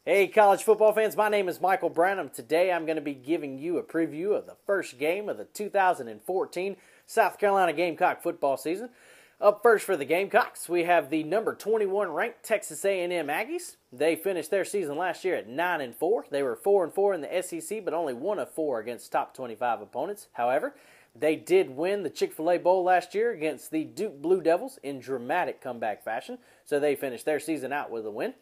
Hey, college football fans, my name is Michael Branham. Today I'm going to be giving you a preview of the first game of the 2014 South Carolina Gamecock football season. Up first for the Gamecocks, we have the number 21 ranked Texas A&M Aggies. They finished their season last year at 9-4. They were 4-4 in the SEC, but only 1 of 4 against top 25 opponents. However, they did win the Chick-fil-A Bowl last year against the Duke Blue Devils in dramatic comeback fashion, so they finished their season out with a win.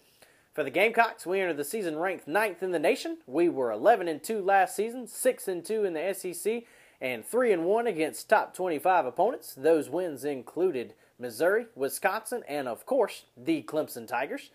For the Gamecocks, we entered the season ranked 9th in the nation. We were 11-2 last season, 6-2 in the SEC, and 3-1 against top 25 opponents. Those wins included Missouri, Wisconsin, and of course, the Clemson Tigers.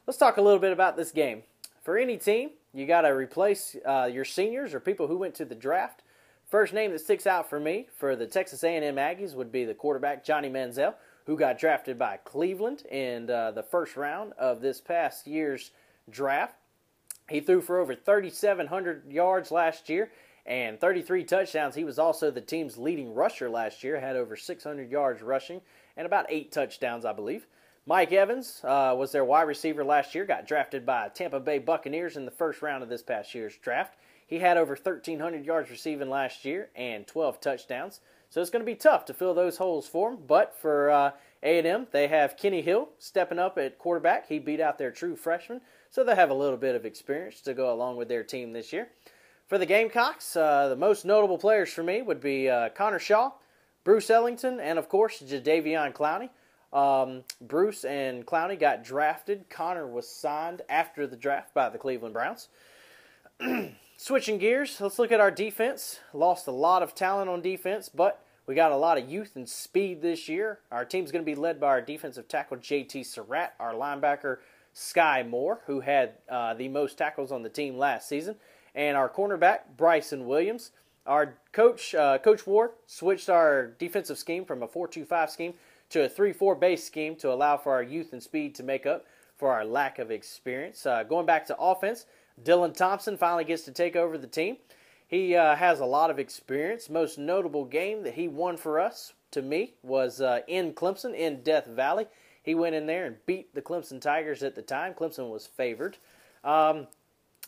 Let's talk a little bit about this game. For any team, you got to replace your seniors or people who went to the draft. First name that sticks out for me for the Texas A&M Aggies would be the quarterback Johnny Manziel, who got drafted by Cleveland in the first round of this past year's draft. He threw for over 3,700 yards last year and 33 touchdowns. He was also the team's leading rusher last year, had over 600 yards rushing and about 8 touchdowns, I believe. Mike Evans was their wide receiver last year, got drafted by Tampa Bay Buccaneers in the first round of this past year's draft. He had over 1,300 yards receiving last year and 12 touchdowns. So it's going to be tough to fill those holes for them. But for A&M, they have Kenny Hill stepping up at quarterback. He beat out their true freshman, so they have a little bit of experience to go along with their team this year. For the Gamecocks, the most notable players for me would be Connor Shaw, Bruce Ellington, and of course, Jadeveon Clowney. Bruce and Clowney got drafted. Connor was signed after the draft by the Cleveland Browns. Switching gears, let's look at our defense. Lost a lot of talent on defense, but we got a lot of youth and speed this year. Our team's going to be led by our defensive tackle, J.T. Surratt, our linebacker, Sky Moore, who had the most tackles on the team last season, and our cornerback, Bryson Williams. Our coach, Coach Ward, switched our defensive scheme from a 4-2-5 scheme to a 3-4 base scheme to allow for our youth and speed to make up for our lack of experience. Going back to offense, Dylan Thompson finally gets to take over the team. He has a lot of experience. Most notable game that he won for us, to me, was in Clemson, in Death Valley. He went in there and beat the Clemson Tigers at the time. Clemson was favored.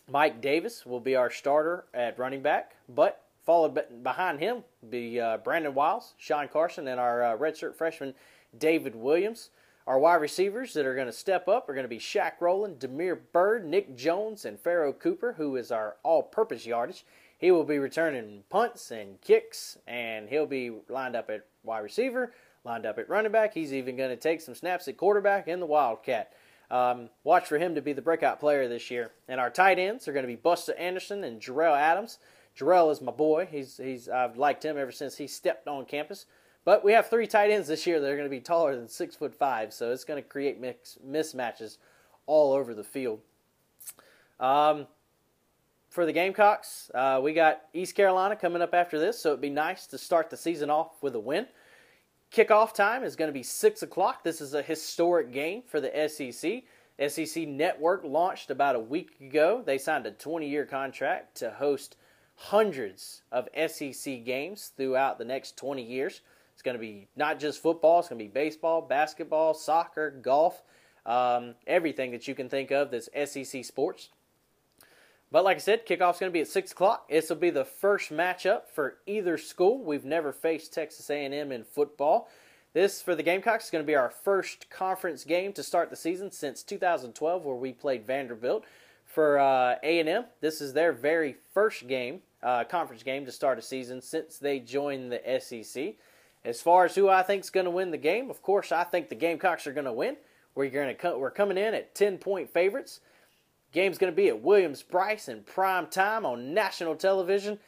Mike Davis will be our starter at running back, but followed behind him will be Brandon Wiles, Sean Carson, and our redshirt freshman David Williams. Our wide receivers that are going to step up are going to be Shaq Rowland, Demir Bird, Nick Jones, and Pharaoh Cooper, who is our all-purpose yardage. He will be returning punts and kicks, and he'll be lined up at wide receiver, lined up at running back. He's even going to take some snaps at quarterback and the Wildcat. Watch for him to be the breakout player this year. And our tight ends are going to be Busta Anderson and Jarrell Adams. Jarrell is my boy. I've liked him ever since he stepped on campus. But we have 3 tight ends this year that are going to be taller than 6'5", so it's going to create mismatches all over the field. For the Gamecocks, we got East Carolina coming up after this, so it'd be nice to start the season off with a win. Kickoff time is going to be 6 o'clock. This is a historic game for the SEC. SEC Network launched about a week ago. They signed a 20-year contract to host hundreds of SEC games throughout the next 20 years. It's going to be not just football. It's going to be baseball, basketball, soccer, golf, everything that you can think of that's SEC sports. But like I said, kickoff's going to be at 6 o'clock. This will be the first matchup for either school. We've never faced Texas A&M in football. This, for the Gamecocks, is going to be our first conference game to start the season since 2012, where we played Vanderbilt. For A&M, this is their very first game, conference game to start a season since they joined the SEC. As far as who I think is going to win the game, of course, I think the Gamecocks are going to win. We're coming in at 10-point favorites. Game's going to be at Williams-Brice in prime time on national television.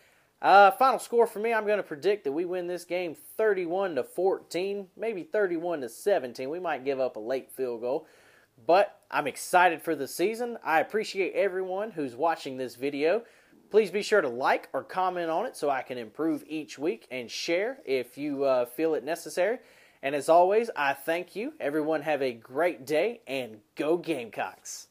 Final score for me, I'm going to predict that we win this game 31-14, maybe 31-17. We might give up a late field goal. But I'm excited for the season. I appreciate everyone who's watching this video. Please be sure to like or comment on it so I can improve each week, and share if you feel it necessary. And as always, I thank you. Everyone have a great day, and go Gamecocks.